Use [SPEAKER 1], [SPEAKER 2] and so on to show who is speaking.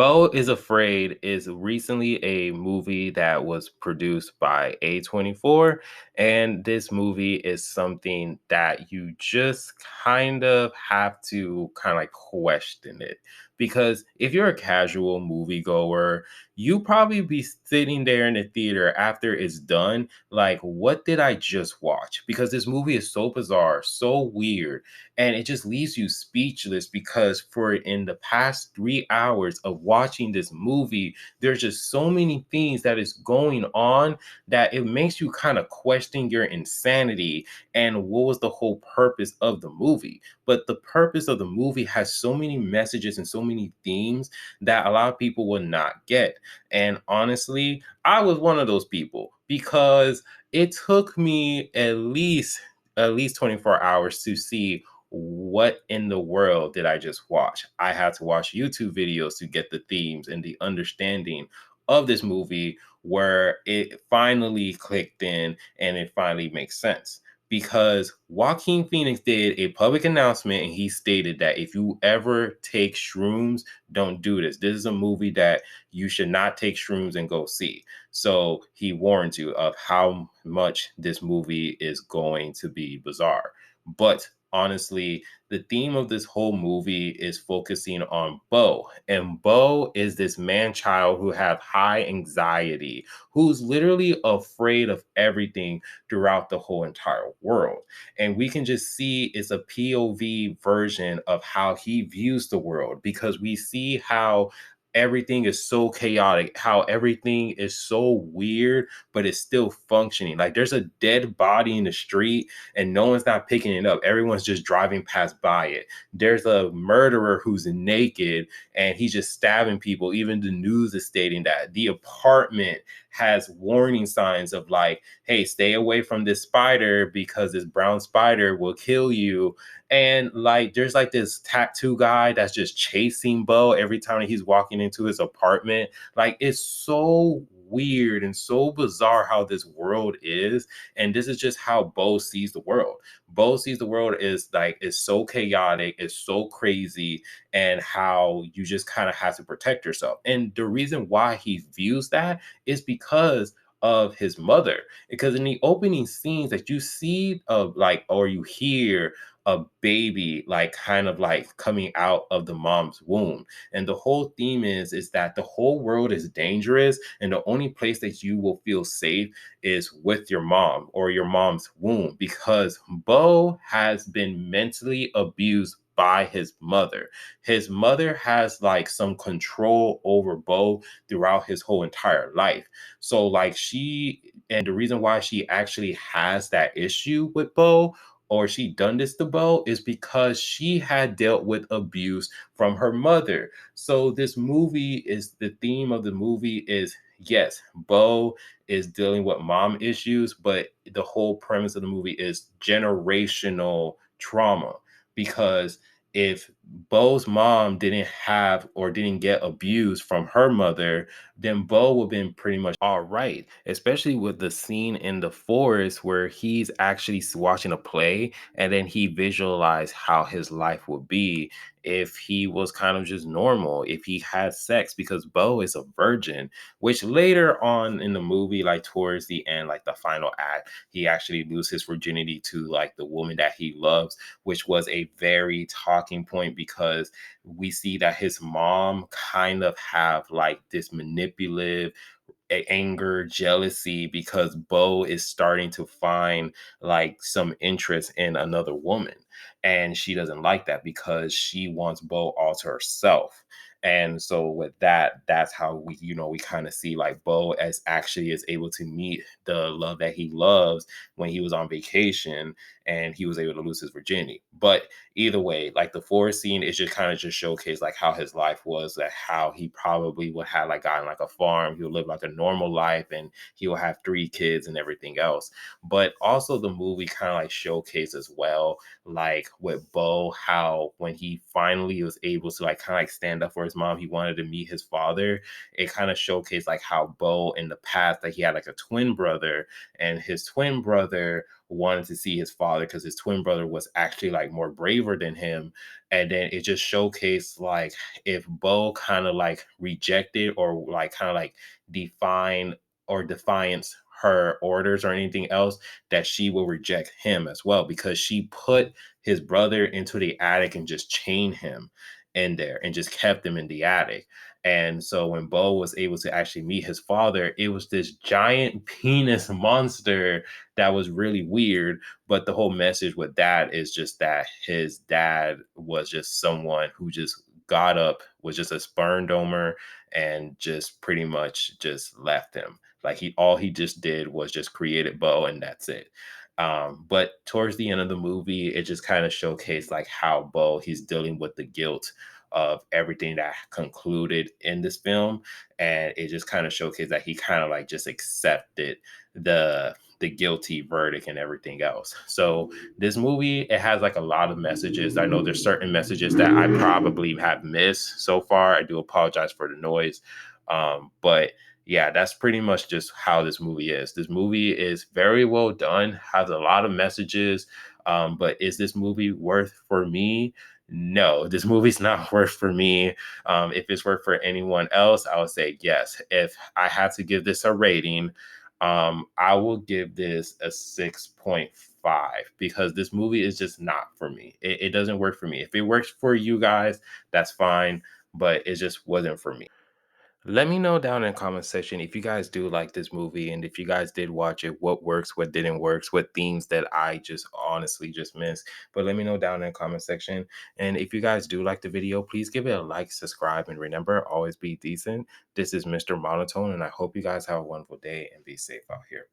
[SPEAKER 1] Beau is Afraid is recently a movie that was produced by A24, and this movie is something that you just kind of have to kind of like question it. Because if you're a casual moviegoer, you probably be sitting there in the theater after it's done, like, what did I just watch? Because this movie is so bizarre, so weird, and it just leaves you speechless because for in the past 3 hours of watching this movie, there's just so many things that is going on that it makes you kind of question your insanity and what was the whole purpose of the movie. But the purpose of the movie has so many messages and so many themes that a lot of people will not get. And honestly, I was one of those people because it took me at least 24 hours to see what in the world did I just watch? I had to watch YouTube videos to get the themes and the understanding of this movie where it finally clicked in and it finally makes sense. Because Joaquin Phoenix did a public announcement and he stated that if you ever take shrooms, don't do this. This is a movie that you should not take shrooms and go see. So he warns you of how much this movie is going to be bizarre. But honestly, the theme of this whole movie is focusing on Beau. And Beau is this man child who have high anxiety, who's literally afraid of everything throughout the whole entire world. And we can just see it's a POV version of how he views the world because we see how everything is so chaotic, how everything is so weird, but it's still functioning. Like there's a dead body in the street and no one's not picking it up. Everyone's just driving past by it. There's a murderer who's naked and he's just stabbing people. Even the news is stating that the apartment has warning signs of like, hey, stay away from this spider because this brown spider will kill you. And like, there's like this tattoo guy that's just chasing Beau every time he's walking into his apartment. Like, it's so weird and so bizarre how this world is. And this is just how Beau sees the world. Beau sees the world is like, it's so chaotic, it's so crazy, and how you just kind of have to protect yourself. And the reason why he views that is because of his mother. Because in the opening scenes that you see of like, or you hear a baby like kind of like coming out of the mom's womb, and the whole theme is that the whole world is dangerous and the only place that you will feel safe is with your mom or your mom's womb, because Beau has been mentally abused by his mother. His mother has like some control over Beau throughout his whole entire life. So like and the reason why she actually has that issue with Beau, or she done this to Beau, is because she had dealt with abuse from her mother. So this movie is the theme of the movie is, yes, Beau is dealing with mom issues, but the whole premise of the movie is generational trauma. Because if Beau's mom didn't have or didn't get abused from her mother, then Beau would have been pretty much all right. Especially with the scene in the forest where he's actually watching a play and then he visualized how his life would be if he was kind of just normal, if he had sex, because Beau is a virgin, which later on in the movie, like towards the end, like the final act, he actually loses his virginity to like the woman that he loves, which was a very talking point because we see that his mom kind of have like this manipulative anger, jealousy, because Beau is starting to find like some interest in another woman. And she doesn't like that because she wants Beau all to herself. And so with that, that's how we kind of see like Beau as actually is able to meet the love that he loves when he was on vacation and he was able to lose his virginity. But either way, like the forest scene is just kind of just showcase like how his life was, like how he probably would have like gotten like a farm, he would live like a normal life, and he will have 3 kids and everything else. But also the movie kind of like showcase as well, like with Beau, how when he finally was able to like kind of like stand up for his mom, he wanted to meet his father. It kind of showcased like how Beau in the past, like he had like a twin brother, and his twin brother wanted to see his father because his twin brother was actually like more braver than him. And then it just showcased like if Bo kind of like rejected or like kind of like define or defiance her orders or anything else, that she will reject him as well because she put his brother into the attic and just chained him in there and just kept him in the attic. And so when Bo was able to actually meet his father, it was this giant penis monster that was really weird. But the whole message with that is just that his dad was just someone who just got up, was just a sperm donor, and just pretty much just left him. Like he all he just did was just created Bo and that's it. But towards the end of the movie, it just kind of showcased like how Bo he's dealing with the guilt of everything that concluded in this film, and it just kind of showcased that he kind of like just accepted the guilty verdict and everything else. So this movie, it has like a lot of messages. I know there's certain messages that I probably have missed so far. I do apologize for the noise. But yeah, that's pretty much just how this movie is. This movie is very well done, has a lot of messages. But is this movie worth for me? No, this movie's not worth for me. If it's worth for anyone else, I would say yes. If I had to give this a rating, I will give this a 6.5 because this movie is just not for me. It doesn't work for me. If it works for you guys, that's fine, but it just wasn't for me. Let me know down in the comment section if you guys do like this movie and if you guys did watch it, what works, what didn't work, what themes that I just honestly just missed. But let me know down in the comment section. And if you guys do like the video, please give it a like, subscribe, and remember, always be decent. This is Mr. Monotone, and I hope you guys have a wonderful day and be safe out here.